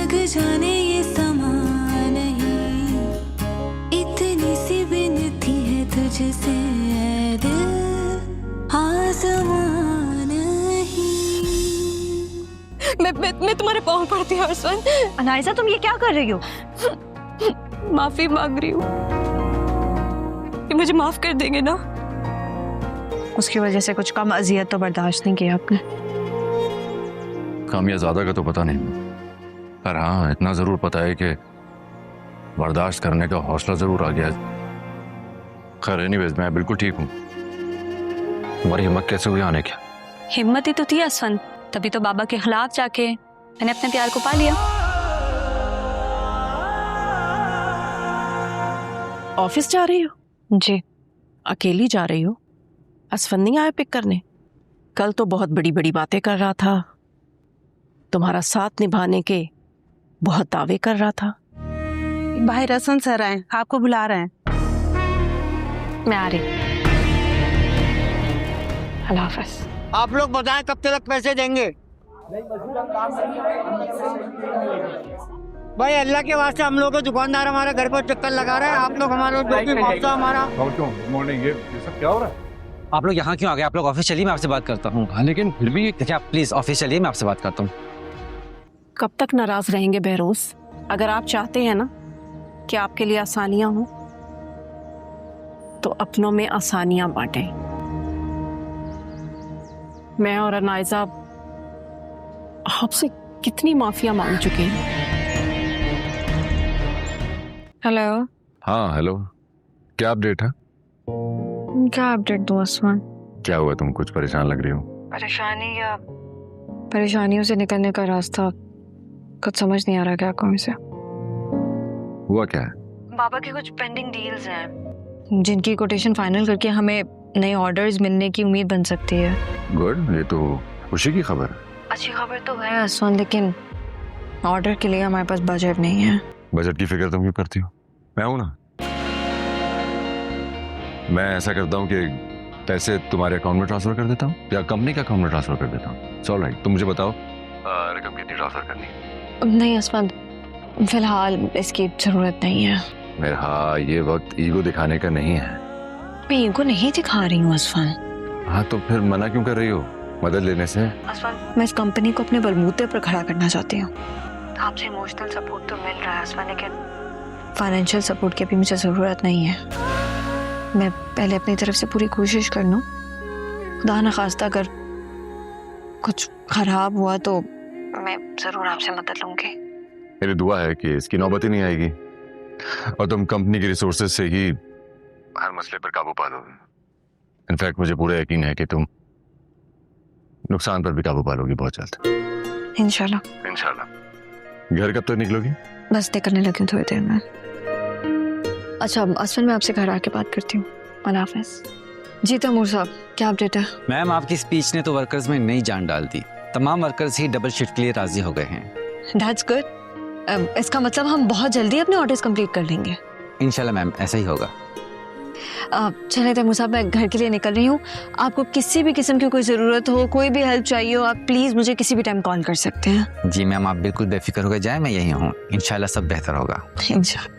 लग जाने ये समा नहीं, इतनी सी बिनती है तुझसे ऐ दिल आसमां नहीं। मैं तुम्हारे पाँव पड़ती हूँ अरसलान। अनाइसा तुम ये क्या कर रही हो? माफी मांग रही हूँ, ये मुझे माफ कर देंगे ना? उसकी वजह से कुछ कम अजियत तो बर्दाश्त नहीं किया आपने। कम या ज्यादा का तो पता नहीं, पर हाँ इतना जरूर पता है कि बर्दाश्त करने का हौसला जरूर आ गया। खैर एनीवेज मैं बिल्कुल ठीक हूँ। तुम्हारी हिम्मत कैसे हुई आने की? हिम्मत ही तो थी असफन, तभी तो बाबा के खिलाफ जाके मैंने अपने प्यार को पा लिया। ऑफिस जा रही हो? जी। अकेली जा रही हो? असफन नहीं आया पिक करने? कल तो बहुत बड़ी बड़ी बातें कर रहा था, तुम्हारा साथ निभाने के बहुत दावे कर रहा था। बाहर रसन सर आए, आपको बुला रहे हैं। मैं आ रही। अल्लाह हाफ़िज़। आप लोग बताएं कब तक पैसे देंगे? भाई अल्लाह के वास्ते हम लोग के दुकानदार हमारे घर पर चक्कर लगा रहे हैं, आप लोग हमारा जो भी मुआवजा हमारा। मॉर्निंग, ये सब क्या हो रहा है? आप लोग यहाँ क्यों आ गए? आप लोग ऑफिस चलिए, मैं आपसे बात करता हूँ। हाँ लेकिन फिर भी देखिए आप प्लीज ऑफिस चलिए, मैं आपसे बात करता हूँ। कब तक नाराज रहेंगे बहरोज? अगर आप चाहते हैं ना कि आपके लिए आसानियां हो तो अपनों में आसानियां बांटें। मैं और अनाइजा आपसे कितनी माफिया मांग चुके हैं। हेलो। हाँ हेलो, क्या अपडेट है? क्या अपडेट दूँ असफन? क्या हुआ, तुम कुछ परेशान लग रही हो? परेशानी या परेशानियों से निकलने का रास्ता कुछ समझ नहीं आ रहा क्या कहूँ इसे। हुआ क्या है? बाबा के कुछ पेंडिंग डील्स हैं जिनकी कोटेशन फाइनल करके हमें नए ऑर्डर्स मिलने की उम्मीद बन सकती है। गुड, ये तो खुशी की खबर है। अच्छी खबर तो है असफन, लेकिन ऑर्डर के लिए हमारे पास बजट नहीं है। बजट की फिक्र तुम क्यों करती हो? मैं हूं ना। मैं ऐसा करता हूँ कि पैसे तुम्हारे अकाउंट में ट्रांसफर कर देता हूँ या कंपनी के अकाउंट में ट्रांसफर कर देता हूँ। It's all right. तुम मुझे बताओ रकम कितनी ट्रांसफर करनी है? नहीं असफन, फिलहाल इसकी जरूरत नहीं है। मेरा हाँ, ये वक्त ईगो दिखाने का नहीं है। मैं ईगो नहीं दिखा रही हूँ असफन। हाँ तो फिर मना क्यों कर रही हो मदद लेने से? असफन मैं इस कंपनी को अपने बलबूते पर खड़ा करना चाहती हूँ। आपसे इमोशनल सपोर्ट तो मिल रहा है असफन, लेकिन फाइनेंशियल सपोर्ट की भी मुझे ज़रूरत नहीं है। मैं पहले अपनी तरफ से पूरी कोशिश कर लूँ, खुदा न खास्ता अगर कुछ खराब हुआ तो मैं ज़रूर आपसे मदद लूँगी। मेरी दुआ है कि इसकी नौबत ही नहीं आएगी और तुम कंपनी के रिसोर्सेज से ही हर मसले पर काबू पा लोगे। इनफैक्ट मुझे पूरा यकीन है कि तुम नुकसान पर भी काबू पा लोगी बहुत जल्द। इंशाल्लाह। इंशाल्लाह। घर कब तक निकलोगी? बस करने लगी हूँ थोड़ी देर में। अच्छा असफन, मैं आपसे घर आके बात करती हूँ। अल्लाह हाफ़िज़। जी तैमूर साहब, क्या अपडेट है? मैम आपकी स्पीच ने तो वर्कर्स में नई जान डाल दी। तमाम वर्कर्स ही डबल शिफ्ट के लिए राजी हो गए हैं। That's good. इसका मतलब हम बहुत जल्दी अपने ऑर्डर्स कंप्लीट कर लेंगे। इंशाल्लाह मैम, ऐसा ही होगा। चले तैमूर साहब, मैं घर के लिए निकल रही हूँ। आपको किसी भी किस्म की कोई ज़रूरत हो, कोई भी हेल्प चाहिए हो, आप प्लीज़ मुझे किसी भी टाइम कॉल कर सकते हैं। जी मैम, आप बिल्कुल बेफिक्र हो गए जाए, मैं यही हूँ। इंशाल्लाह सब बेहतर होगा। इंशाल्लाह।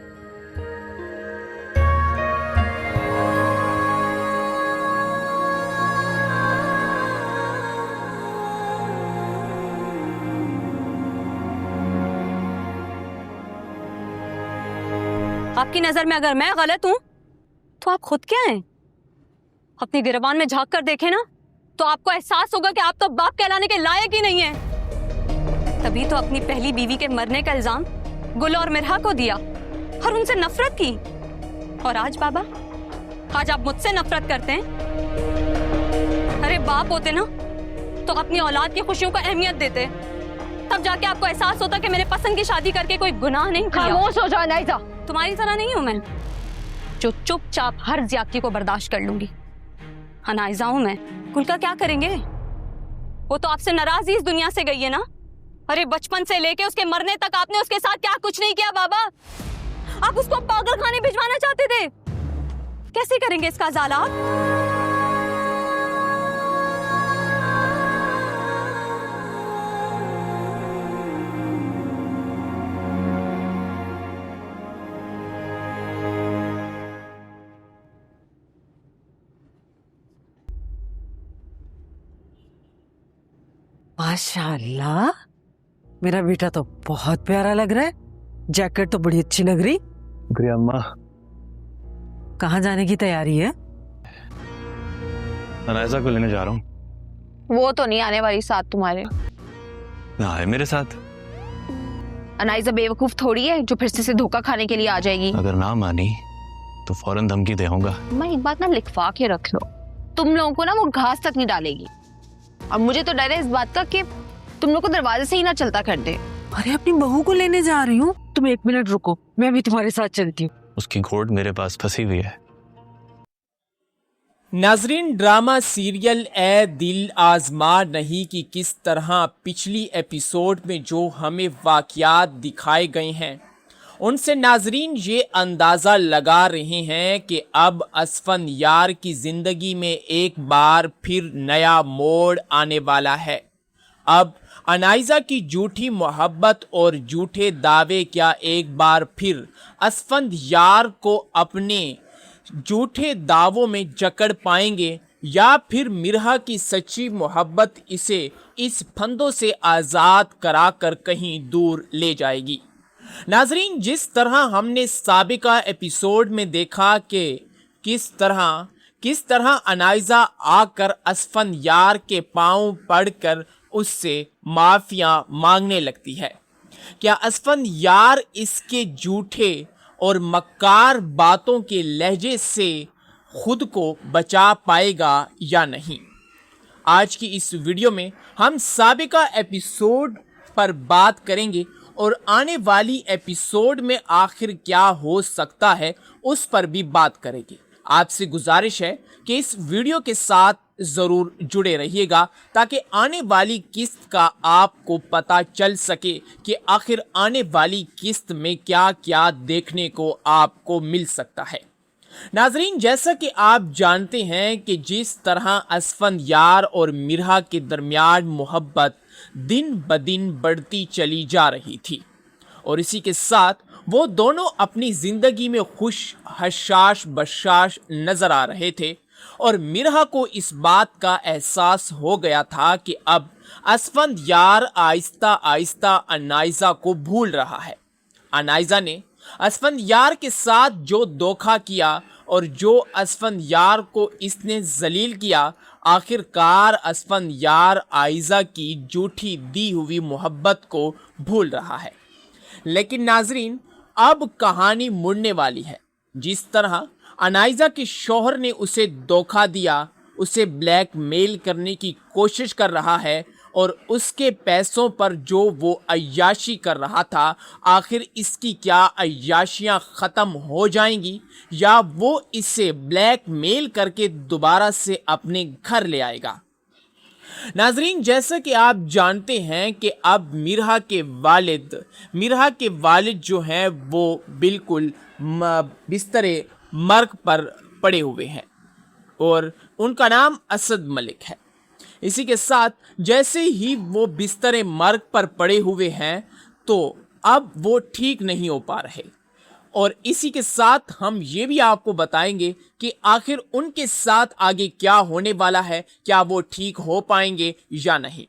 आपकी नजर में अगर मैं गलत हूं तो आप खुद क्या हैं? अपनी गिरबान में झांक कर देखें ना, तो आपको एहसास होगा कि आप तो बाप कहलाने के लायक ही नहीं हैं। तभी तो अपनी पहली बीवी के मरने का इल्जाम गुल और मिरहा को दिया और उनसे नफरत की। और आज बाबा, आज आप मुझसे नफरत करते हैं। अरे बाप होते ना तो अपनी औलाद की खुशियों को अहमियत देते, तब जाके आपको एहसास होता कि मेरे पसंद की शादी करके कोई गुनाह नहीं किया। खामोश हो जाओ अनाइसा। तुम्हारी तरह नहीं हूं मैं जो चुपचाप हर ज्यादती को बर्दाश्त कर लूंगी। अनाइजा हूं मैं। कुल का क्या करेंगे? वो तो आपसे नाराज ही इस दुनिया से गई है ना। अरे बचपन से लेके उसके मरने तक आपने उसके साथ क्या कुछ नहीं किया बाबा। आप उसको पागल खाने भिजवाना चाहते थे। कैसे करेंगे इसका इजाला आप? माशाल्लाह, मेरा बेटा तो बहुत प्यारा लग रहा है। जैकेट तो बड़ी अच्छी लग रही। शुक्रिया अम्मा। कहाँ जाने की तैयारी है? अनायजा को लेने जा रहा हूँ। वो तो नहीं आने वाली साथ तुम्हारे। ना है मेरे साथ। अनाइजा बेवकूफ थोड़ी है जो फिर से धोखा खाने के लिए आ जाएगी। अगर ना मानी तो फौरन धमकी दे दूंगा। मैं एक बात ना लिखवा के रख लो, तुम लोगों को ना वो घास तक नहीं डालेगी। और मुझे तो डर है इस बात का कि तुम लोग को दरवाजे से ही ना चलता कर दे। अरे अपनी बहू को लेने जा रही हूँ, तुम 1 मिनट रुको, मैं भी तुम्हारे साथ चलती हूँ। उसकी घोड़ मेरे पास फंसी हुई है। नाजरीन, ड्रामा सीरियल ए दिल आजमा नहीं कि किस तरह पिछली एपिसोड में जो हमें वाक़यात दिखाए गए हैं उनसे नाजरीन ये अंदाज़ा लगा रहे हैं कि अब असफंदयार की ज़िंदगी में एक बार फिर नया मोड़ आने वाला है। अब अनाइजा की झूठी मोहब्बत और झूठे दावे क्या एक बार फिर असफंदयार को अपने झूठे दावों में जकड़ पाएंगे, या फिर मिरहा की सच्ची मोहब्बत इसे इस फंदों से आज़ाद कराकर कहीं दूर ले जाएगी। नाजरीन, जिस तरह हमने साबिका एपिसोड में देखा कि किस तरह अनाइजा आकर असफंदयार के पांव पड़कर उससे माफिया मांगने लगती है, क्या असफंदयार इसके झूठे और मक्कार बातों के लहजे से खुद को बचा पाएगा या नहीं? आज की इस वीडियो में हम साबिका एपिसोड पर बात करेंगे और आने वाली एपिसोड में आखिर क्या हो सकता है उस पर भी बात करेंगे। आपसे गुजारिश है कि इस वीडियो के साथ ज़रूर जुड़े रहिएगा ताकि आने वाली किस्त का आपको पता चल सके कि आखिर आने वाली किस्त में क्या क्या देखने को आपको मिल सकता है। नाजरीन, जैसा कि आप जानते हैं कि जिस तरह असफंदयार और मिरहा के दरमियान मोहब्बत दिन ब दिन बढ़ती चली जा रही थी और इसी के साथ वो दोनों अपनी ज़िंदगी में खुश हशाश बशाश नज़र आ रहे थे और मिरहा को इस बात का एहसास हो गया था कि अब असफंदयार आहिस्ता आहिस्ता अनाइजा को भूल रहा है। अनाइजा ने असफंदयार के साथ जो धोखा किया और जो असफंदयार को इसने जलील किया, आखिरकार असफंदयार आइजा की झूठी दी हुई मोहब्बत को भूल रहा है। लेकिन नाजरीन, अब कहानी मुड़ने वाली है। जिस तरह अनाइजा के शौहर ने उसे धोखा दिया, उसे ब्लैकमेल करने की कोशिश कर रहा है और उसके पैसों पर जो वो अय्याशी कर रहा था, आखिर इसकी क्या अय्याशियां ख़त्म हो जाएंगी या वो इसे ब्लैकमेल करके दोबारा से अपने घर ले आएगा? नाजरीन, जैसा कि आप जानते हैं कि अब मिरहा के वालिद जो हैं वो बिल्कुल बिस्तरे मर्ग पर पड़े हुए हैं और उनका नाम असद मलिक है। इसी के साथ जैसे ही वो बिस्तरे मर्ग पर पड़े हुए हैं तो अब वो ठीक नहीं हो पा रहे और इसी के साथ हम ये भी आपको बताएंगे कि आखिर उनके साथ आगे क्या होने वाला है, क्या वो ठीक हो पाएंगे या नहीं।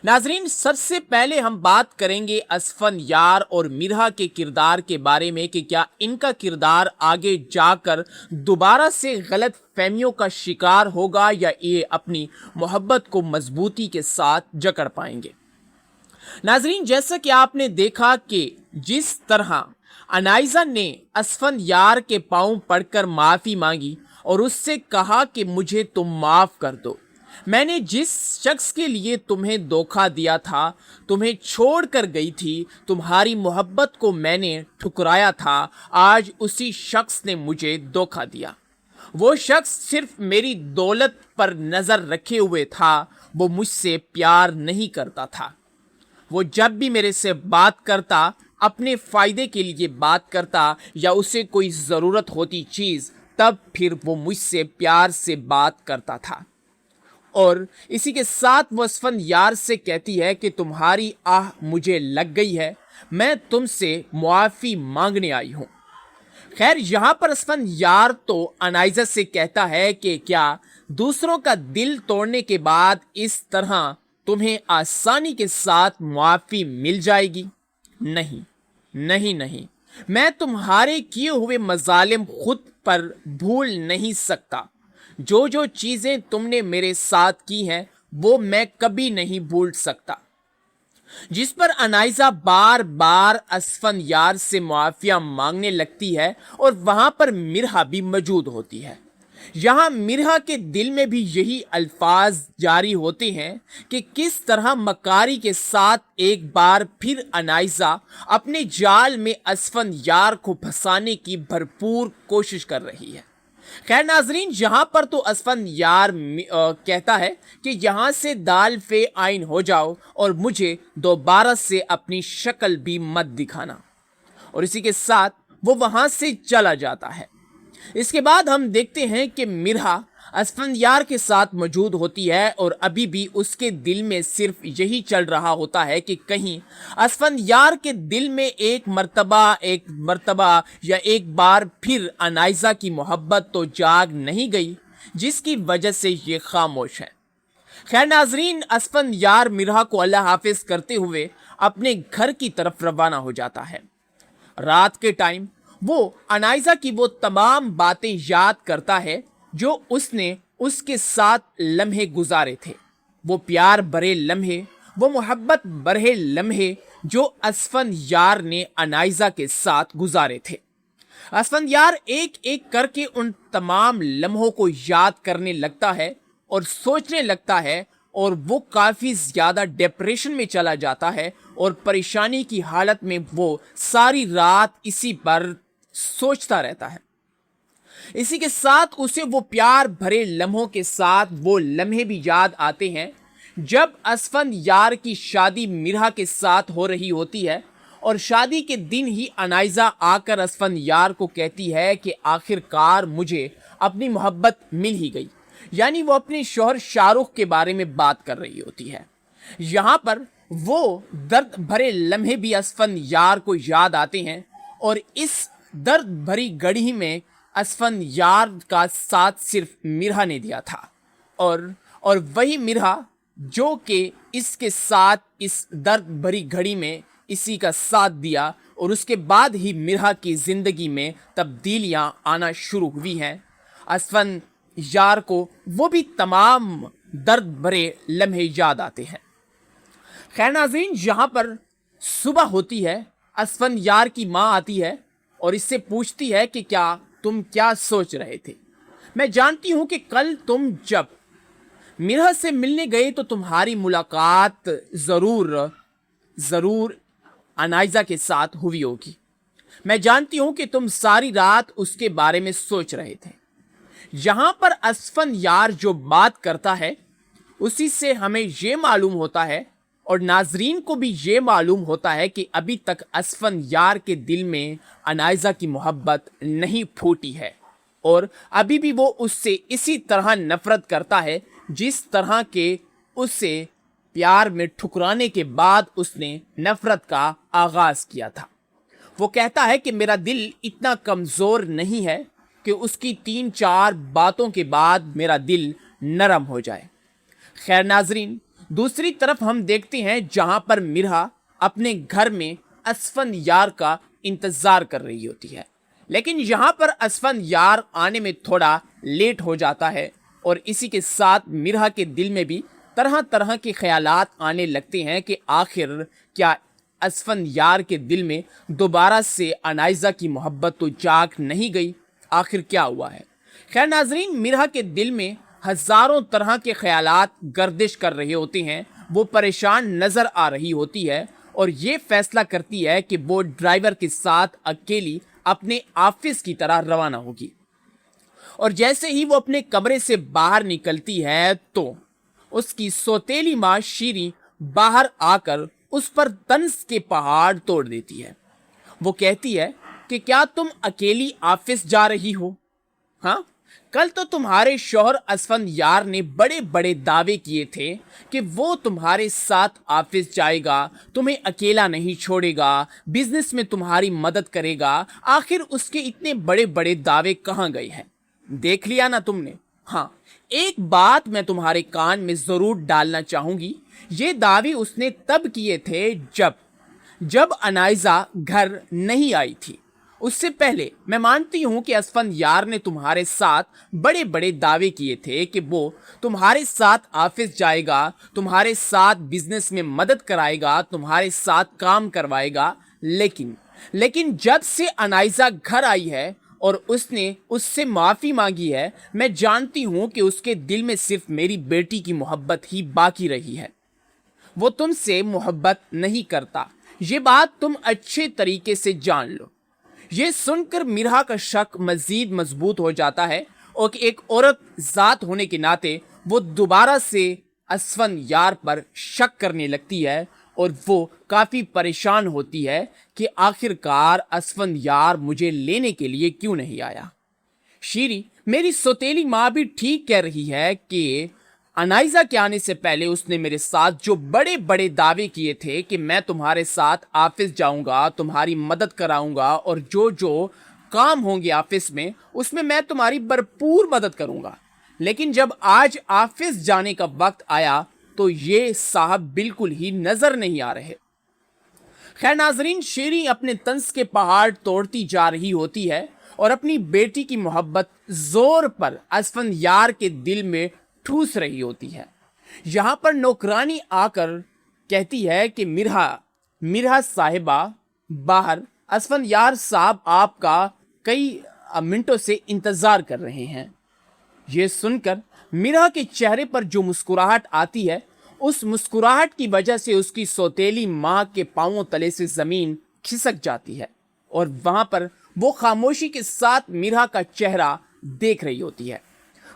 नाजरीन, सबसे पहले हम बात करेंगे असफंदयार और मिरहा के किरदार के बारे में कि क्या इनका किरदार आगे जाकर दोबारा से गलत फहमियों का शिकार होगा या ये अपनी मोहब्बत को मजबूती के साथ जकड़ पाएंगे। नाजरीन, जैसा कि आपने देखा कि जिस तरह अनाइजा ने असफंदयार के पांव पड़कर माफ़ी मांगी और उससे कहा कि मुझे तुम माफ़ कर दो, मैंने जिस शख्स के लिए तुम्हें धोखा दिया था, तुम्हें छोड़ कर गई थी, तुम्हारी मोहब्बत को मैंने ठुकराया था, आज उसी शख्स ने मुझे धोखा दिया। वो शख्स सिर्फ मेरी दौलत पर नज़र रखे हुए था, वो मुझसे प्यार नहीं करता था। वो जब भी मेरे से बात करता अपने फ़ायदे के लिए बात करता या उसे कोई ज़रूरत होती चीज़, तब फिर वो मुझसे प्यार से बात करता था। और इसी के साथ वो असफंदयार से कहती है कि तुम्हारी आह मुझे लग गई है, मैं तुमसे मुआफ़ी मांगने आई हूँ। खैर, यहाँ पर असफंदयार तो अनाइजा से कहता है कि क्या दूसरों का दिल तोड़ने के बाद इस तरह तुम्हें आसानी के साथ मुआफी मिल जाएगी? नहीं, नहीं, नहीं। मैं तुम्हारे किए हुए मजालिम खुद पर भूल नहीं सकता। जो जो चीजें तुमने मेरे साथ की हैं वो मैं कभी नहीं भूल सकता। जिस पर अनाइजा बार बार असफंयार से मुआफिया मांगने लगती है और वहां पर मिरहा भी मौजूद होती है। यहाँ मिरहा के दिल में भी यही अल्फाज जारी होते हैं कि किस तरह मकारी के साथ एक बार फिर अनाइजा अपने जाल में असफंयार को फंसाने की भरपूर कोशिश कर रही है। खैर नाजरीन, यहाँ पर तो असफंयार कहता है कि यहाँ से दाल फे आइन हो जाओ और मुझे दोबारा से अपनी शक्ल भी मत दिखाना, और इसी के साथ वो वहां से चला जाता है। इसके बाद हम देखते हैं कि मिरहा असफंयार के साथ मौजूद होती है और अभी भी उसके दिल में सिर्फ यही चल रहा होता है कि कहीं असफंयार के दिल में एक मर्तबा या एक बार फिर अनाइजा की मोहब्बत तो जाग नहीं गई जिसकी वजह से ये खामोश है। खैर नाजरीन, असफंयार मिरहा को अल्लाह हाफिज करते हुए अपने घर की तरफ रवाना हो जाता है। रात के टाइम वो अनाइजा की वो तमाम बातें याद करता है जो उसने उसके साथ लम्हे गुजारे थे, वो प्यार भरे लम्हे, वो मोहब्बत भरे लम्हे जो असफंयार ने अनाइजा के साथ गुजारे थे। असफंयार एक एक करके उन तमाम लम्हों को याद करने लगता है और सोचने लगता है, और वो काफ़ी ज़्यादा डिप्रेशन में चला जाता है और परेशानी की हालत में वो सारी रात इसी पर सोचता रहता है। इसी के साथ उसे वो प्यार भरे लम्हों के साथ वो लम्हे भी याद आते हैं जब असफंयार की शादी मिरहा के साथ हो रही होती है, और शादी के दिन ही अनाइजा आकर असफंयार को कहती है कि आखिरकार मुझे अपनी मोहब्बत मिल ही गई। यानी वो अपने शौहर शाहरुख के बारे में बात कर रही होती है। यहाँ पर वो दर्द भरे लम्हे भी असफंयार को याद आते हैं, और इस दर्द भरी घड़ी में असफंयार का साथ सिर्फ मिरहा ने दिया था, और वही मिरहा जो कि इसके साथ इस दर्द भरी घड़ी में इसी का साथ दिया, और उसके बाद ही मिरहा की जिंदगी में तब्दीलियां आना शुरू हुई हैं। असफंयार को वो भी तमाम दर्द भरे लम्हे याद आते हैं। खैर नाज़रीन, यहाँ पर सुबह होती है। असफंयार की माँ आती है और इससे पूछती है कि तुम क्या सोच रहे थे? मैं जानती हूं कि कल तुम जब मिरहा से मिलने गए तो तुम्हारी मुलाकात जरूर अनाइजा के साथ हुई होगी। मैं जानती हूं कि तुम सारी रात उसके बारे में सोच रहे थे। यहां पर असफंयार जो बात करता है उसी से हमें ये मालूम होता है, और नाजरीन को भी ये मालूम होता है कि अभी तक असफंयार के दिल में अनाइजा की मोहब्बत नहीं फूटी है, और अभी भी वो उससे इसी तरह नफरत करता है जिस तरह के उससे प्यार में ठुकराने के बाद उसने नफरत का आगाज किया था। वो कहता है कि मेरा दिल इतना कमज़ोर नहीं है कि उसकी 3-4 बातों के बाद मेरा दिल नरम हो जाए। खैर नाजरीन, दूसरी तरफ हम देखते हैं जहां पर मिरहा अपने घर में असफंयार का इंतजार कर रही होती है, लेकिन यहां पर असफंयार आने में थोड़ा लेट हो जाता है, और इसी के साथ मिरहा के दिल में भी तरह तरह के ख्यालात आने लगते हैं कि आखिर क्या असफंयार के दिल में दोबारा से अनाइजा की मोहब्बत तो जाग नहीं गई? आखिर क्या हुआ है? खैर नाजरीन, मिरहा के दिल में हजारों तरह के ख्यालात गर्दिश कर रहे होते हैं। वो परेशान नजर आ रही होती है और ये फैसला करती है कि वो ड्राइवर के साथ अकेली अपने ऑफिस की तरह रवाना होगी। और जैसे ही वो अपने कमरे से बाहर निकलती है तो उसकी सौतेली माँ शीरी बाहर आकर उस पर तंज के पहाड़ तोड़ देती है। वो कहती है कि क्या तुम अकेली ऑफिस जा रही हो? हाँ, कल तो तुम्हारे शौहर असफंयार ने बड़े बड़े दावे किए थे कि वो तुम्हारे साथ ऑफिस जाएगा, तुम्हें अकेला नहीं छोड़ेगा, बिजनेस में तुम्हारी मदद करेगा। आखिर उसके इतने बड़े बड़े दावे कहाँ गए हैं? देख लिया ना तुमने? हाँ, एक बात मैं तुम्हारे कान में जरूर डालना चाहूंगी। ये दावे उसने तब किए थे जब अनाइजा घर नहीं आई थी। उससे पहले मैं मानती हूं कि असफंदयार ने तुम्हारे साथ बड़े बड़े दावे किए थे कि वो तुम्हारे साथ ऑफिस जाएगा, तुम्हारे साथ बिजनेस में मदद कराएगा, तुम्हारे साथ काम करवाएगा। लेकिन जब से अनाइजा घर आई है और उसने उससे माफी मांगी है, मैं जानती हूं कि उसके दिल में सिर्फ मेरी बेटी की मोहब्बत ही बाकी रही है। वो तुमसे मोहब्बत नहीं करता, ये बात तुम अच्छे तरीके से जान लो। ये सुनकर मिरहा का शक मजीद मजबूत हो जाता है और एक औरत जात होने के नाते वो दोबारा से असफंदयार पर शक करने लगती है और वो काफी परेशान होती है कि आखिरकार असफंदयार मुझे लेने के लिए क्यों नहीं आया। शीरी, मेरी सौतेली माँ भी ठीक कह रही है कि अनाइजा के आने से पहले उसने मेरे साथ जो बड़े बड़े दावे किए थे कि मैं तुम्हारे साथ ऑफिस जाऊंगा, तुम्हारी मदद कराऊंगा और जो काम होंगे ऑफिस में उसमें मैं तुम्हारी भरपूर मदद करूंगा। लेकिन जब आज ऑफिस जाने का वक्त आया तो ये साहब बिल्कुल ही नजर नहीं आ रहे। खैर नाजरीन, शीरी अपने तंज के पहाड़ तोड़ती जा रही होती है और अपनी बेटी की मोहब्बत जोर पर असफंदयार के दिल में ठूस रही होती है। यहां पर नौकरानी आकर कहती है कि मिरहा साहिबा बाहर असफंदयार साहब आपका कई मिनटों से इंतजार कर रहे हैं। यह सुनकर मिरहा के चेहरे पर जो मुस्कुराहट आती है, उस मुस्कुराहट की वजह से उसकी सौतेली माँ के पांवों तले से जमीन खिसक जाती है और वहां पर वो खामोशी के साथ मिरहा का चेहरा देख रही होती है।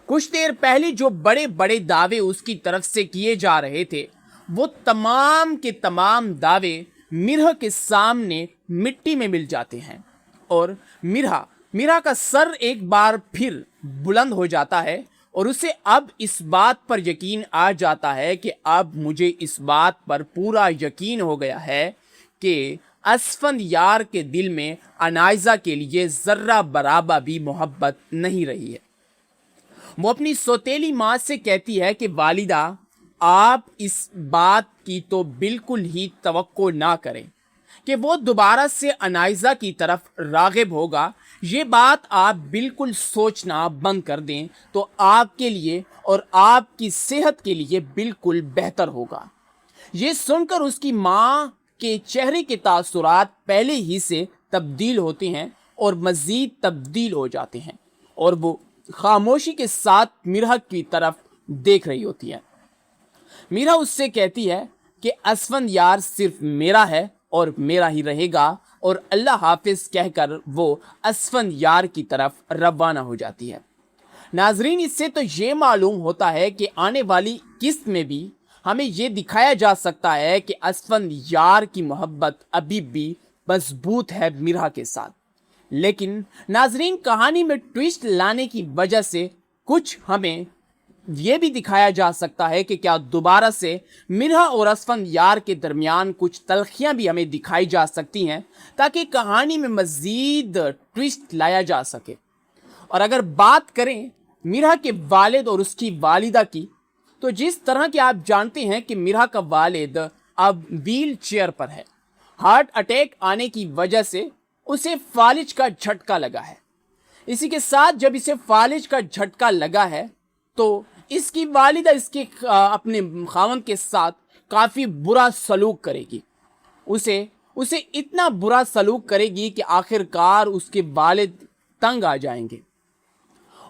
कुछ देर पहले जो बड़े बड़े दावे उसकी तरफ से किए जा रहे थे, वो तमाम के तमाम दावे मिरहा के सामने मिट्टी में मिल जाते हैं और मिरहा का सर एक बार फिर बुलंद हो जाता है और उसे अब इस बात पर यकीन आ जाता है कि अब मुझे इस बात पर पूरा यकीन हो गया है कि असफंदयार के दिल में अनाइजा के लिए जर्रा बराबर भी मोहब्बत नहीं रही है। वो अपनी सौतेली माँ से कहती है कि वालिदा, आप इस बात की तो बिल्कुल ही तवक्को ना करें कि वो दोबारा से अनाइजा की तरफ रागिब होगा। ये बात आप बिल्कुल सोचना बंद कर दें तो आपके लिए और आपकी सेहत के लिए बिल्कुल बेहतर होगा। ये सुनकर उसकी माँ के चेहरे के तासुरात पहले ही से तब्दील होते हैं और मज़ीद तब्दील हो जाते हैं और वो खामोशी के साथ मिरहा की तरफ देख रही होती है। मिरहा उससे कहती है कि असफंदयार सिर्फ मेरा है और मेरा ही रहेगा और अल्लाह हाफिज कहकर वो असफंदयार की तरफ रवाना हो जाती है। नाजरीन, इससे तो ये मालूम होता है कि आने वाली किस्त में भी हमें ये दिखाया जा सकता है कि असफंदयार की मोहब्बत अभी भी मजबूत है मिरहा के साथ। लेकिन नाजरीन, कहानी में ट्विस्ट लाने की वजह से कुछ हमें यह भी दिखाया जा सकता है कि क्या दोबारा से मिरहा और असफंदयार के दरमियान कुछ तलखियां भी हमें दिखाई जा सकती हैं ताकि कहानी में मज़ीद ट्विस्ट लाया जा सके। और अगर बात करें मिरहा के वालिद और उसकी वालिदा की, तो जिस तरह के आप जानते हैं कि मिरहा का वालिद अब व्हील चेयर पर है। हार्ट अटैक आने की वजह से उसे फालिज का झटका लगा है। इसी के साथ जब इसे फालिज का झटका लगा है तो इसकी वालिदा इसके अपने खावंद के साथ काफ़ी बुरा सलूक करेगी। उसे इतना बुरा सलूक करेगी कि आखिरकार उसके वालिद तंग आ जाएंगे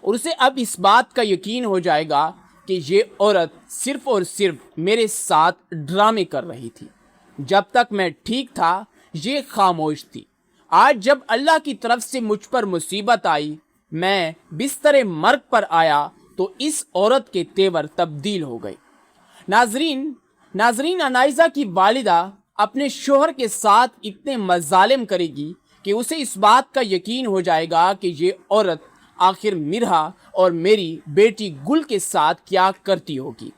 और उसे अब इस बात का यकीन हो जाएगा कि ये औरत सिर्फ और सिर्फ मेरे साथ ड्रामे कर रही थी। जब तक मैं ठीक था ये खामोश थी। आज जब अल्लाह की तरफ से मुझ पर मुसीबत आई, मैं बिस्तर मर्ग पर आया तो इस औरत के तेवर तब्दील हो गए। नाजरीन, अनाइजा की वालिदा अपने शोहर के साथ इतने मजालिम करेगी कि उसे इस बात का यकीन हो जाएगा कि ये औरत आखिर मिरहा और मेरी बेटी गुल के साथ क्या करती होगी।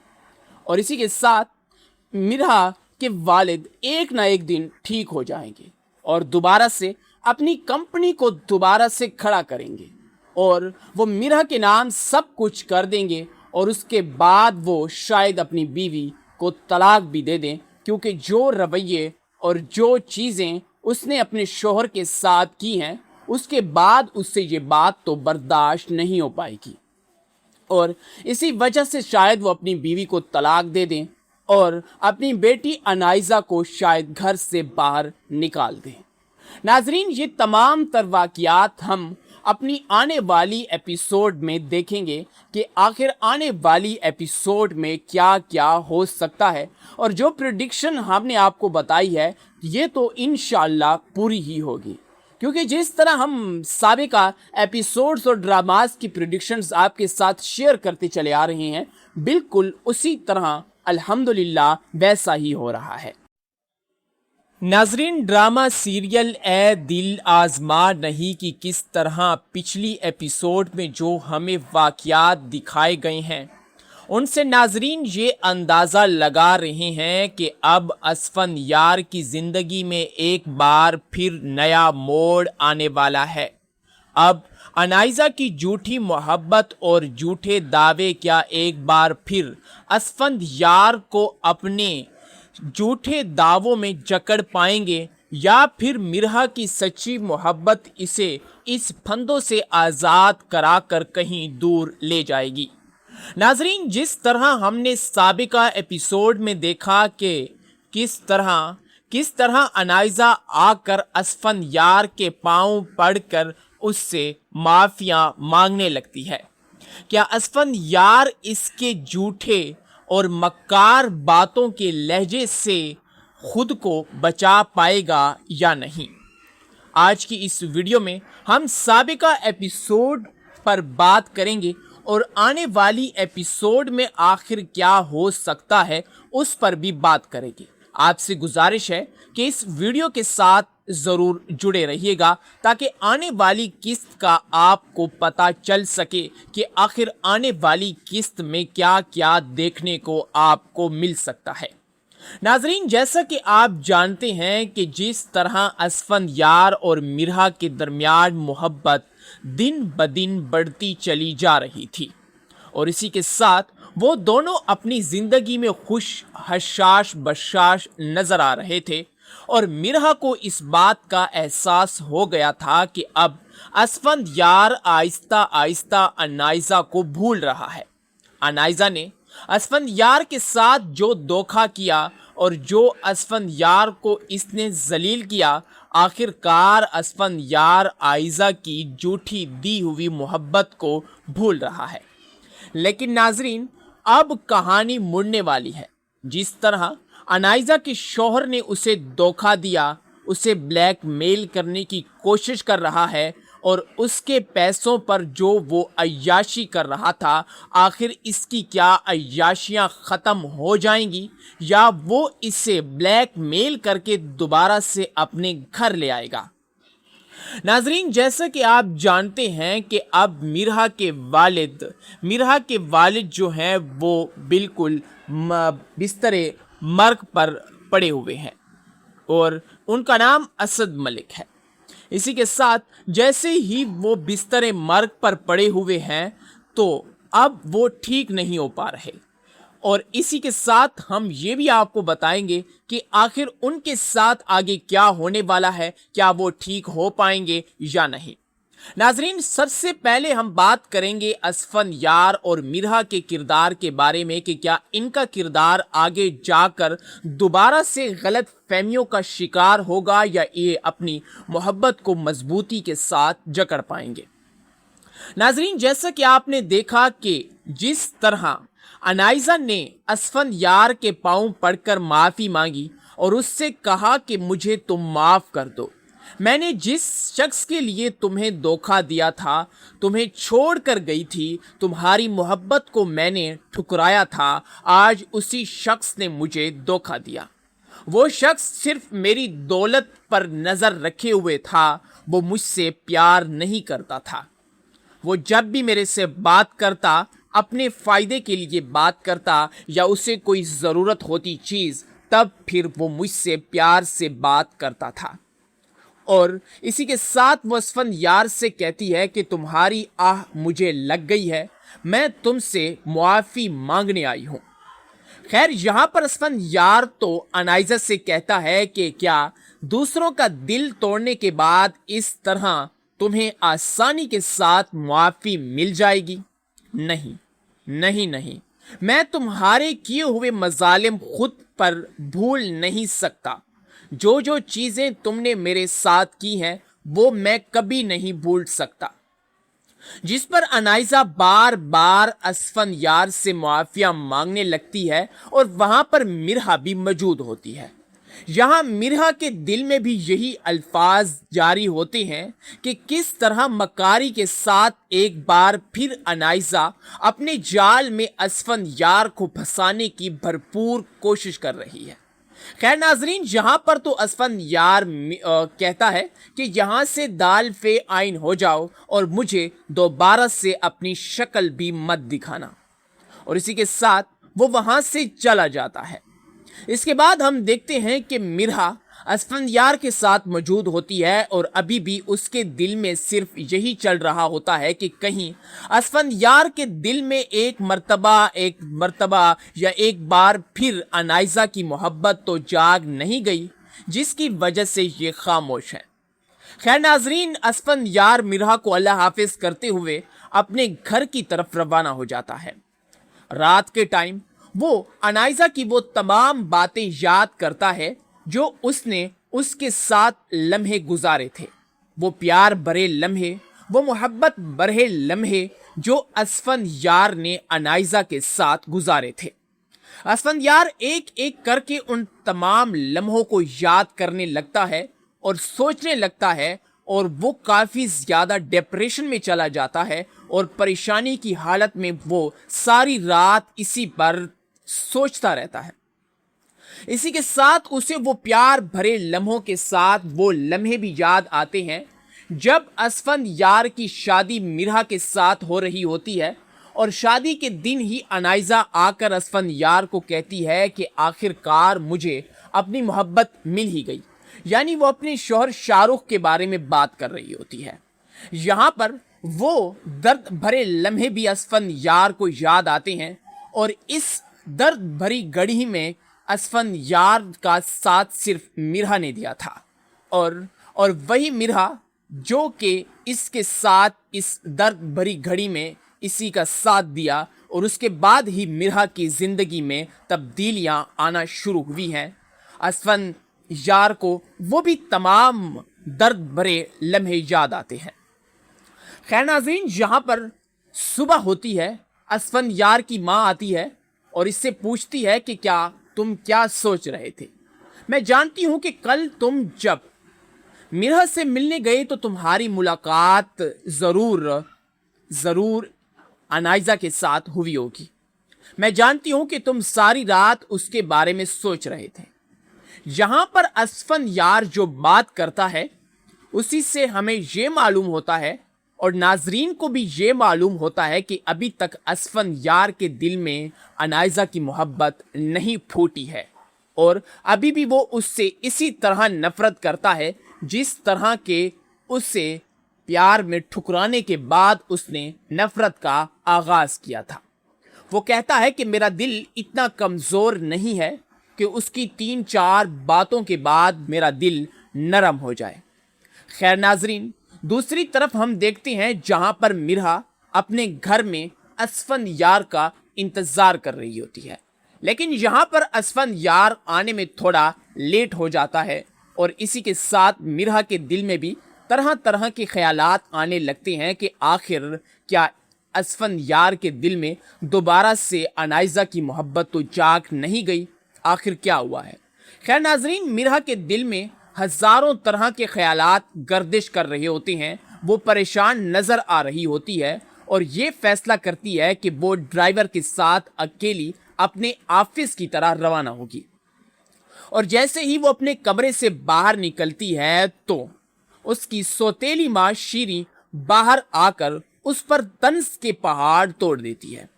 और इसी के साथ मिरहा के वालिद एक ना एक दिन ठीक हो जाएंगे और दोबारा से अपनी कंपनी को दोबारा से खड़ा करेंगे। और वो मीरा के नाम सब कुछ कर देंगे और उसके बाद वो शायद अपनी बीवी को तलाक भी दे दें, क्योंकि जो रवैये और जो चीज़ें उसने अपने शोहर के साथ की हैं उसके बाद उससे ये बात तो बर्दाश्त नहीं हो पाएगी और इसी वजह से शायद वो अपनी बीवी को तलाक दे दें और अपनी बेटी अनाइजा को शायद घर से बाहर निकाल दें। नाजरीन, ये तमाम तर वाक़ियात हम अपनी आने वाली एपिसोड में देखेंगे कि आखिर आने वाली एपिसोड में क्या क्या हो सकता है और जो प्रेडिक्शन हमने आपको बताई है ये तो इंशाल्लाह पूरी ही होगी, क्योंकि जिस तरह हम साबिका एपिसोड्स और ड्रामास की प्रेडिक्शंस आपके साथ शेयर करते चले आ रहे हैं, बिल्कुल उसी तरह अल्हम्दुलिल्लाह वैसा ही हो रहा है। नाजरीन, ड्रामा सीरियल ए दिल आजमा नहीं कि किस तरह पिछली एपिसोड में जो हमें वाक़यात दिखाए गए हैं उनसे नाजरीन ये अंदाज़ा लगा रहे हैं कि अब असफंदयार की ज़िंदगी में एक बार फिर नया मोड़ आने वाला है। अब अनाइजा की झूठी मोहब्बत और झूठे दावे क्या एक बार फिर असफंदयार को अपने झूठे दावों में जकड़ पाएंगे या फिर मिरहा की सच्ची मोहब्बत इसे इस फंदों से आज़ाद कराकर कहीं दूर ले जाएगी। नाजरीन, जिस तरह हमने साबिका एपिसोड में देखा कि किस तरह अनाइजा आकर असफंदयार के पांव पड़कर उससे माफिया मांगने लगती है, क्या असफंदयार इसके झूठे और मक्कार बातों के लहजे से खुद को बचा पाएगा या नहीं। आज की इस वीडियो में हम साबिका एपिसोड पर बात करेंगे और आने वाली एपिसोड में आखिर क्या हो सकता है उस पर भी बात करेंगे। आपसे गुजारिश है कि इस वीडियो के साथ ज़रूर जुड़े रहिएगा ताकि आने वाली किस्त का आपको पता चल सके कि आखिर आने वाली किस्त में क्या क्या देखने को आपको मिल सकता है। नाजरीन, जैसा कि आप जानते हैं कि जिस तरह असफंदयार और मिरहा के दरमियान मोहब्बत दिन ब दिन बढ़ती चली जा रही थी और इसी के साथ वो दोनों अपनी ज़िंदगी में खुश हशाश बशाश नज़र आ रहे थे और मिरहा को इस बात का एहसास हो गया था कि अब असफंदयार आहिस्ता आहिस्ता अनाइजा को भूल रहा है। अनाइजा ने असफंदयार के साथ जो धोखा किया और जो असफंदयार को इसने जलील किया, आखिरकार असफंदयार आइजा की झूठी दी हुई मोहब्बत को भूल रहा है। लेकिन नाजरीन, अब कहानी मुड़ने वाली है। जिस तरह अनाइजा के शौहर ने उसे धोखा दिया, उसे ब्लैकमेल करने की कोशिश कर रहा है और उसके पैसों पर जो वो अय्याशी कर रहा था, आखिर इसकी क्या अय्याशियां ख़त्म हो जाएंगी या वो इसे ब्लैकमेल करके दोबारा से अपने घर ले आएगा। नाजरीन, जैसा कि आप जानते हैं कि अब मिरहा के वालिद जो हैं वो बिल्कुल बिस्तरे मर्ग पर पड़े हुए हैं और उनका नाम असद मलिक है। इसी के साथ जैसे ही वो बिस्तरे मर्ग पर पड़े हुए हैं तो अब वो ठीक नहीं हो पा रहे और इसी के साथ हम ये भी आपको बताएंगे कि आखिर उनके साथ आगे क्या होने वाला है, क्या वो ठीक हो पाएंगे या नहीं। नाजरीन, सबसे पहले हम बात करेंगे असफंदयार और मिरहा के किरदार के बारे में कि क्या इनका किरदार आगे जाकर दोबारा से गलत फहमियों का शिकार होगा या ये अपनी मोहब्बत को मजबूती के साथ जकड़ पाएंगे। नाजरीन, जैसा कि आपने देखा कि जिस तरह अनाइजा ने असफंदयार के पांव पड़कर माफ़ी मांगी और उससे कहा कि मुझे तुम माफ़ कर दो, मैंने जिस शख्स के लिए तुम्हें धोखा दिया था, तुम्हें छोड़ कर गई थी, तुम्हारी मोहब्बत को मैंने ठुकराया था, आज उसी शख्स ने मुझे धोखा दिया। वो शख्स सिर्फ मेरी दौलत पर नज़र रखे हुए था, वो मुझसे प्यार नहीं करता था। वो जब भी मेरे से बात करता अपने फ़ायदे के लिए बात करता या उसे कोई ज़रूरत होती चीज़, तब फिर वो मुझसे प्यार से बात करता था। और इसी के साथ वो असफंदयार से कहती है कि तुम्हारी आह मुझे लग गई है, मैं तुमसे मुआफ़ी मांगने आई हूँ। खैर यहाँ पर असफंदयार तो अनाइजा से कहता है कि क्या दूसरों का दिल तोड़ने के बाद इस तरह तुम्हें आसानी के साथ मुआफ़ी मिल जाएगी? नहीं नहीं नहीं, मैं तुम्हारे किए हुए मजालिम खुद पर भूल नहीं सकता। जो जो चीज़ें तुमने मेरे साथ की हैं वो मैं कभी नहीं भूल सकता। जिस पर अनाइजा बार बार असफंदयार से मुआफ़िया मांगने लगती है और वहां पर मिरहा भी मौजूद होती है। यहाँ मिरहा के दिल में भी यही अल्फाज जारी होते हैं कि किस तरह मकारी के साथ एक बार फिर अनाइजा अपने जाल में असफंदयार को फंसाने की भरपूर कोशिश कर रही है। खैर नाजरीन, यहाँ पर तो असफंदयार कहता है कि यहाँ से दाल फे आइन हो जाओ और मुझे दोबारा से अपनी शक्ल भी मत दिखाना, और इसी के साथ वो वहाँ से चला जाता है। इसके बाद हम देखते हैं कि मिरहा असफंदयार के साथ मौजूद होती है और अभी भी उसके दिल में सिर्फ यही चल रहा होता है कि कहीं असफंदयार के दिल में एक मर्तबा या एक बार फिर अनाइजा की मोहब्बत तो जाग नहीं गई जिसकी वजह से ये खामोश है। खैर नाजरीन, असफंदयार मिरहा को अल्लाह हाफिज करते हुए अपने घर की तरफ रवाना हो जाता है। रात के टाइम वो अनाइजा की वो तमाम बातें याद करता है जो उसने उसके साथ लम्हे गुजारे थे, वो प्यार भरे लम्हे, वो मोहब्बत भरे लम्हे जो असफंदयार ने अनाइजा के साथ गुजारे थे। असफंदयार एक एक करके उन तमाम लम्हों को याद करने लगता है और सोचने लगता है, और वो काफ़ी ज़्यादा डिप्रेशन में चला जाता है और परेशानी की हालत में वो सारी रात इसी पर सोचता रहता है। इसी के साथ उसे वो प्यार भरे लम्हों के साथ वो लम्हे भी याद आते हैं जब असफंदयार की शादी मिरहा के साथ हो रही होती है, और शादी के दिन ही अनाइजा आकर असफंदयार को कहती है कि आखिरकार मुझे अपनी मोहब्बत मिल ही गई। यानी वो अपने शौहर शाहरुख के बारे में बात कर रही होती है। यहाँ पर वो दर्द भरे लम्हे भी असफंदयार को याद आते हैं, और इस दर्द भरी घड़ी में असफंदयार का साथ सिर्फ मिरहा ने दिया था, और वही मिरहा जो कि इसके साथ इस दर्द भरी घड़ी में इसी का साथ दिया, और उसके बाद ही मिरहा की जिंदगी में तब्दीलियां आना शुरू हुई हैं। असफंदयार को वो भी तमाम दर्द भरे लम्हे याद आते हैं। खैर नाज़रीन, यहाँ पर सुबह होती है, असफंदयार की माँ आती है और इससे पूछती है कि तुम क्या सोच रहे थे? मैं जानती हूं कि कल तुम जब मिरहा से मिलने गए तो तुम्हारी मुलाकात जरूर अनाइजा के साथ हुई होगी। मैं जानती हूं कि तुम सारी रात उसके बारे में सोच रहे थे। यहां पर असफंदयार जो बात करता है उसी से हमें ये मालूम होता है, और नाजरीन को भी ये मालूम होता है कि अभी तक असफंदयार के दिल में अनाइजा की मोहब्बत नहीं फूटी है, और अभी भी वो उससे इसी तरह नफरत करता है जिस तरह के उससे प्यार में ठुकराने के बाद उसने नफरत का आगाज किया था। वो कहता है कि मेरा दिल इतना कमज़ोर नहीं है कि उसकी 3-4 बातों के बाद मेरा दिल नरम हो जाए। खैर नाजरीन, दूसरी तरफ हम देखते हैं जहां पर मिरहा अपने घर में असफंदयार का इंतजार कर रही होती है, लेकिन यहां पर असफंदयार आने में थोड़ा लेट हो जाता है, और इसी के साथ मिरहा के दिल में भी तरह तरह के ख्यालात आने लगते हैं कि आखिर क्या असफंदयार के दिल में दोबारा से अनाइजा की मोहब्बत तो जाग नहीं गई, आखिर क्या हुआ है। खैर नाजरीन, मिरहा के दिल में हजारों तरह के ख्यालात गर्दिश कर रहे होते हैं। वो परेशान नजर आ रही होती है और ये फैसला करती है कि वो ड्राइवर के साथ अकेली अपने ऑफिस की तरह रवाना होगी, और जैसे ही वो अपने कमरे से बाहर निकलती है तो उसकी सौतेली माँ शीरी बाहर आकर उस पर तंज के पहाड़ तोड़ देती है।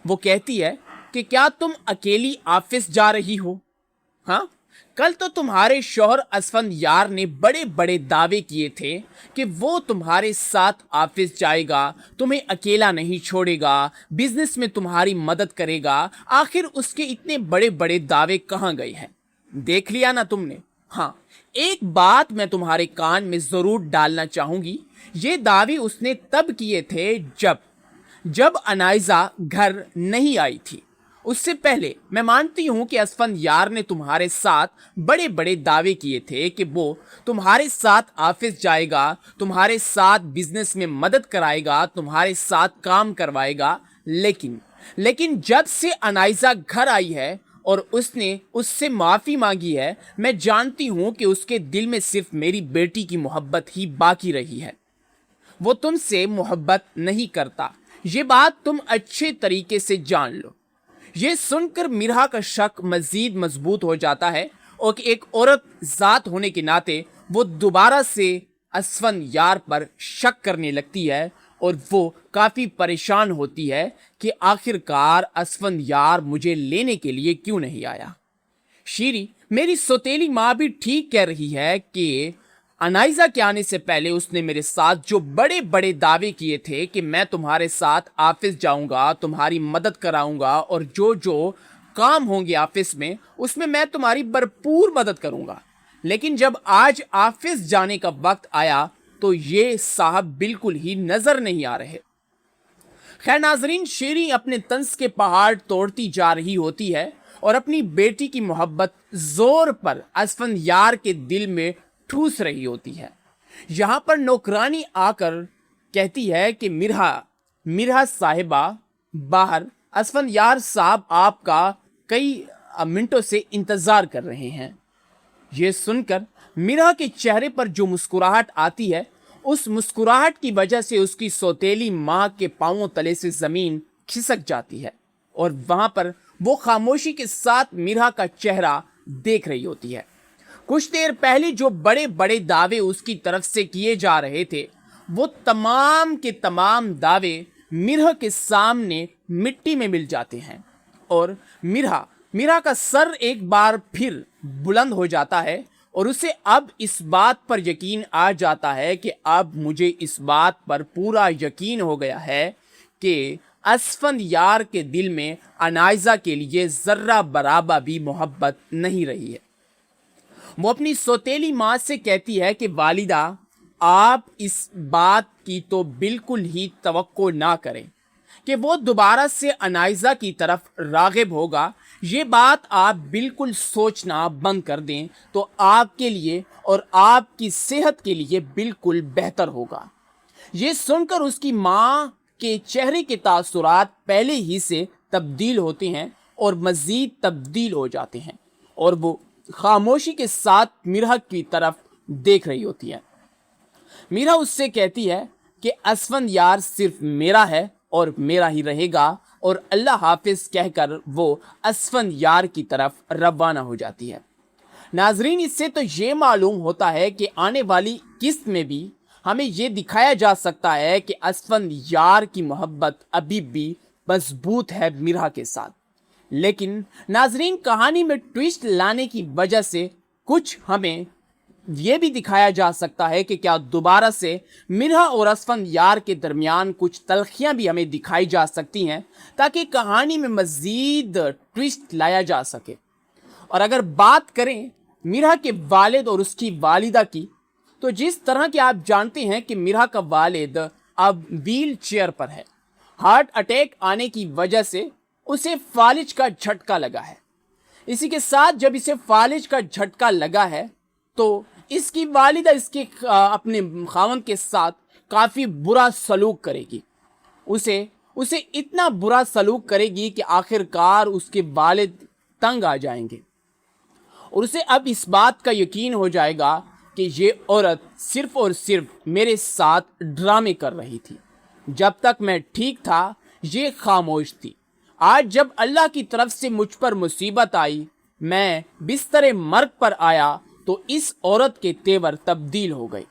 वो कहती है कि क्या तुम अकेली ऑफिस जा रही हो? हाँ, कल तो तुम्हारे शौहर असफंदयार ने बड़े बड़े दावे किए थे कि वो तुम्हारे साथ ऑफिस जाएगा, तुम्हें अकेला नहीं छोड़ेगा, बिजनेस में तुम्हारी मदद करेगा। आखिर उसके इतने बड़े बड़े दावे कहाँ गए हैं? देख लिया ना तुमने? हाँ, एक बात मैं तुम्हारे कान में जरूर डालना चाहूंगी। ये दावे उसने तब किए थे जब अनाइजा घर नहीं आई थी। उससे पहले मैं मानती हूं कि असफंदयार ने तुम्हारे साथ बड़े बड़े दावे किए थे कि वो तुम्हारे साथ ऑफिस जाएगा, तुम्हारे साथ बिजनेस में मदद कराएगा, तुम्हारे साथ काम करवाएगा। लेकिन जब से अनाइजा घर आई है और उसने उससे माफी मांगी है, मैं जानती हूं कि उसके दिल में सिर्फ मेरी बेटी की मोहब्बत ही बाकी रही है। वो तुमसे मोहब्बत नहीं करता, ये बात तुम अच्छे तरीके से जान लो। ये सुनकर मिरहा का शक मजीद मजबूत हो जाता है और एक औरत जात होने के नाते वो दोबारा से असफंदयार पर शक करने लगती है और वो काफी परेशान होती है कि आखिरकार असफंदयार मुझे लेने के लिए क्यों नहीं आया। शीरी, मेरी सौतेली माँ भी ठीक कह रही है कि अनाइजा के आने से पहले उसने मेरे साथ जो बड़े बड़े दावे किए थे कि मैं तुम्हारे साथ ऑफिस जाऊंगा, तुम्हारी मदद कराऊंगा और जो काम होंगे ऑफिस में उसमें मैं तुम्हारी भरपूर मदद करूंगा। लेकिन जब आज ऑफिस जाने का वक्त आया तो ये साहब बिल्कुल ही नजर नहीं आ रहे। खैर नाजरीन, शीरी अपने तंज के पहाड़ तोड़ती जा रही होती है और अपनी बेटी की मोहब्बत जोर पर असफंदयार के दिल में ठूस रही होती है। यहां पर नौकरानी आकर कहती है कि मिरहा साहिबा बाहर असफंदयार साहब आपका कई मिनटों से इंतजार कर रहे हैं। यह सुनकर मिरहा के चेहरे पर जो मुस्कुराहट आती है, उस मुस्कुराहट की वजह से उसकी सौतेली माँ के पांवों तले से जमीन खिसक जाती है और वहां पर वो खामोशी के साथ मिरहा का चेहरा देख रही होती है। कुछ देर पहले जो बड़े बड़े दावे उसकी तरफ से किए जा रहे थे, वो तमाम के तमाम दावे मिरहा के सामने मिट्टी में मिल जाते हैं और मिरहा का सर एक बार फिर बुलंद हो जाता है और उसे अब इस बात पर यकीन आ जाता है कि अब मुझे इस बात पर पूरा यकीन हो गया है कि असफंदयार के दिल में अनाइजा के लिए जर्रा बराबर भी मोहब्बत नहीं रही है। वो अपनी सौतेली माँ से कहती है कि वालिदा, आप इस बात की तो बिल्कुल ही तवक्को ना करें कि वो दोबारा से अनाइजा की तरफ रागिब होगा। ये बात आप बिल्कुल सोचना बंद कर दें तो आपके लिए और आपकी सेहत के लिए बिल्कुल बेहतर होगा। ये सुनकर उसकी माँ के चेहरे के तासुरात पहले ही से तब्दील होते हैं और मज़ीद तब्दील हो जाते हैं और वो खामोशी के साथ मिरहा की तरफ देख रही होती है। मिरहा उससे कहती है कि असफंदयार सिर्फ मेरा है और मेरा ही रहेगा और अल्लाह हाफिज कहकर वो असफंदयार की तरफ रवाना हो जाती है। नाजरीन, इससे तो ये मालूम होता है कि आने वाली किस्त में भी हमें ये दिखाया जा सकता है कि असफंदयार की मोहब्बत अभी भी मजबूत है मिरहा के साथ। लेकिन नाजरीन, कहानी में ट्विस्ट लाने की वजह से कुछ हमें यह भी दिखाया जा सकता है कि क्या दोबारा से मिरहा और असफंदयार के दरमियान कुछ तलखियां भी हमें दिखाई जा सकती हैं ताकि कहानी में मजीद ट्विस्ट लाया जा सके। और अगर बात करें मिरहा के वालिद और उसकी वालिदा की, तो जिस तरह के आप जानते हैं कि मिरहा का वालिद अब व्हील चेयर पर है। हार्ट अटैक आने की वजह से उसे फालिज का झटका लगा है। इसी के साथ जब इसे फालिज का झटका लगा है तो इसकी वालिदा इसके अपने खावन के साथ काफ़ी बुरा सलूक करेगी। उसे इतना बुरा सलूक करेगी कि आखिरकार उसके वालिद तंग आ जाएंगे और उसे अब इस बात का यकीन हो जाएगा कि ये औरत सिर्फ और सिर्फ मेरे साथ ड्रामे कर रही थी। जब तक मैं ठीक था ये खामोश थी। आज जब अल्लाह की तरफ से मुझ पर मुसीबत आई, मैं बिस्तर मर्ग पर आया तो इस औरत के तेवर तब्दील हो गए।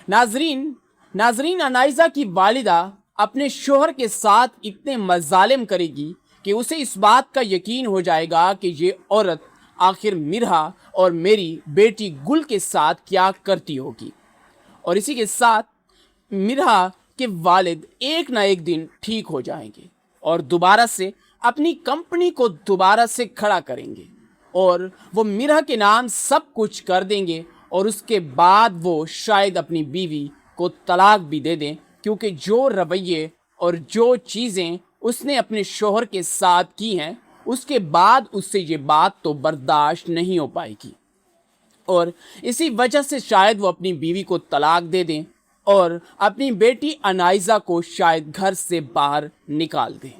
नाजरीन, अनाइजा की वालिदा अपने शोहर के साथ इतने मजालिम करेगी कि उसे इस बात का यकीन हो जाएगा कि ये औरत आखिर मिरहा और मेरी बेटी गुल के साथ क्या करती होगी। और इसी के साथ मिरहा के वालिद एक ना एक दिन ठीक हो जाएंगे और दोबारा से अपनी कंपनी को दोबारा से खड़ा करेंगे और वो मिरहा के नाम सब कुछ कर देंगे और उसके बाद वो शायद अपनी बीवी को तलाक भी दे दें, क्योंकि जो रवैये और जो चीज़ें उसने अपने शोहर के साथ की हैं उसके बाद उससे ये बात तो बर्दाश्त नहीं हो पाएगी और इसी वजह से शायद वो अपनी बीवी को तलाक दे दें और अपनी बेटी अनाइजा को शायद घर से बाहर निकाल दें।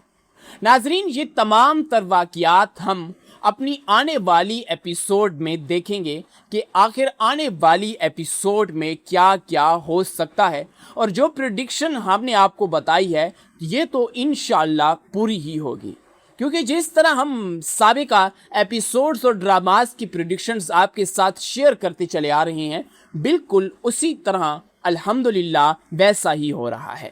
नाजरीन, ये तमाम तर वाक़यात हम अपनी आने वाली एपिसोड में देखेंगे कि आखिर आने वाली एपिसोड में क्या क्या हो सकता है और जो प्रेडिक्शन हमने आपको बताई है ये तो इंशाल्लाह पूरी ही होगी, क्योंकि जिस तरह हम साबिका एपिसोड्स और ड्रामास की प्रेडिक्शंस आपके साथ शेयर करते चले आ रहे हैं, बिल्कुल उसी तरह अल्हम्दुलिल्लाह वैसा ही हो रहा है।